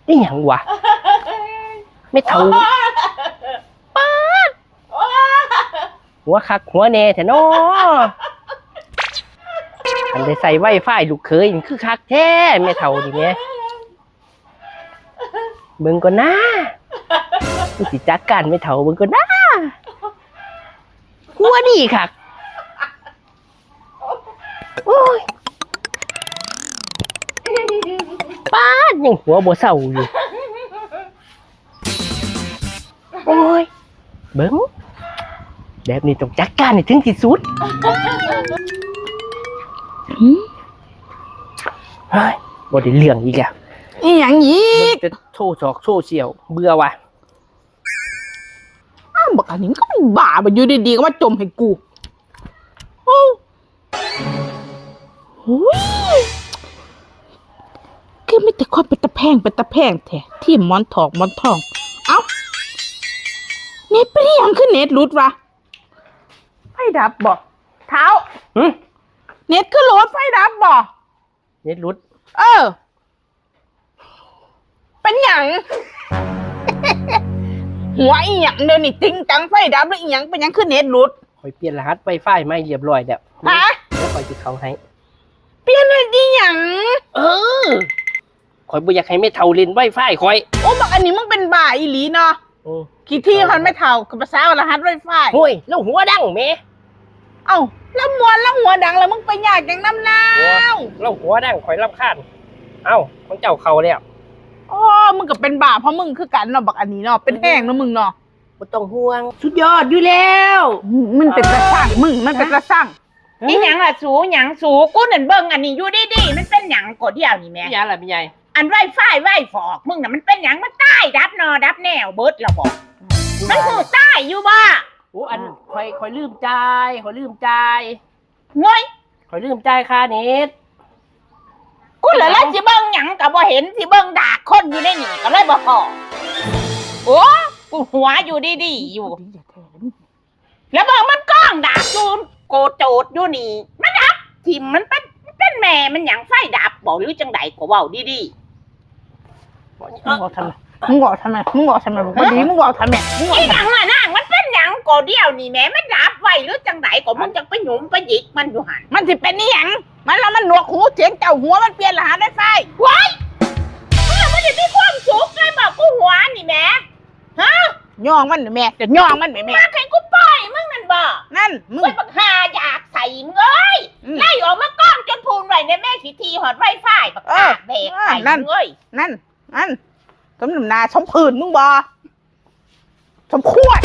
นี่หยังวะไม่เท่าป๊าดหัวคักหัวแน่แท้น้ออันได้ใส่ไวไฟลูกเคยมันคือคักแท้ไม่เท่าดิแม่เบิ่งก่อนนะกูสิจัดการไม่เท่าเบิ่งก่อนนะหัวดีคักโอ้ยป๊าดยังหัวบ่เศร้าอยู่โอ้ยเบิ่งแบบนี้ต้องจัดการให้ถึงที่สุดเฮ้ยบ่ได้เรื่องอีกแล้วอีหยังอีกจะโชว์ชอกโชว์เชี่ยวเบื่อว่ะอ้าวบักอันนี้ก็ไม่บ้าบ่อยู่ดีๆก็มาจมให้กูโอ้โหคือไม่แต่ความเป็นตะแพงแท้ที่มอนทองเอ้าเน็ตไปได้ยังคือเน็ตรุดวะไฟดับบ่เท้าเน็ตคือโหลดไฟดับบ่เน็ตรุดเป็นหยัง หัวอีหยังเดี๋ยวนี้ติ้งตังไฟดับแล้วอีหยังเป็นหยังคือเน็ตรุดคอยเปลี่ยนรหัสไวไฟไม่เรียบร้อยแล้วฮะแล้วคอยจะเขาให้เปลี่ยนเลยดีหยังคอยบ่อยากให้ไม่เท่าเล่นไวไฟคอยโอ้บักอันนี้มึงเป็นบ้าอีหลีเนาะกี่ที่มันไม่เท่ากับภาษารหัสไวไฟโอ้ยแล้วหัวดังแม่เอ้าแล้วมวนแล้วหัวดังแล้วมึงไปยากอย่างน้ำน้าวแล้วหัวดังคอยรำคาญเอ้าของเจ้าเขาแล้วอ๋อมึงก็เป็นบ้าเพราะมึงคือกันเนาะบักอันนี้เนาะเป็นแห้งเนาะมึงเนาะบ่ต้องห่วงสุดยอดอยู่แล้วมันเป็นกระสังมึงมันเป็นกระสังอีหยังล่ะสูหยังสูกูนั่นเบิ่งอันนี้อยู่ดีๆมันเป็นหยังกดเดียวนี่แม่หยังล่ะพี่ใหญ่อันไวไฟฟอกมึงน่ะมันเป็นหยังมันใต้ดับนอดับแนวเบิดแล้วบ่มันหูใต้อยู่บ่โอ้อันคอยลืมจ่ายงอยคอยลืมจ่ายค่าเน็ตกูเหลือแล้วสิเบิ่งหยังก็บ่เห็นสิเบิ่งดากคนอยู่ในนี่ก็เลยบ่พอโอ้กูหัวอยู่ดีๆอยู่แล้วเบิ่งมันก้องดากอยู่โกโจดอยู่นี่มันดับทิ่มมันเป็นแม่มันหยังไฟดับบ่หรือจังไดก็เว้าดีๆมึงบอกทำไมมึงบอกทำไมบอกว่าดีมึงบอกทำไมอีหยังล่ะนางมันเป็นหยังก็เดียวนี่แม่มันดับไว้หรือจังไดก็มึงจังไปหยุมไปหยิกมันอยู่หั่นมันสิเป็นนี่หยังมันแล้วมันหนวกหูเสียงเจ้าหัวมันเปลี่ยนรหัสไวไฟว้ายมันจะมีความสุขเลยบอกกูหัวนี่แม่ฮะย่องมันแม่จะย่องมันแม่มาใครกูปล่อยมึงนั่นบ่นั่นมึงบักหาอยากใส่มึงเอ้ยไล่ออกมาก้อนจนพูนไว้ในแม่ทีหอดไวไฟบักหาเบรกใส่มึงเอ้ยนั่นสมน้ำนาสมผื่นมึงบ่สมขวด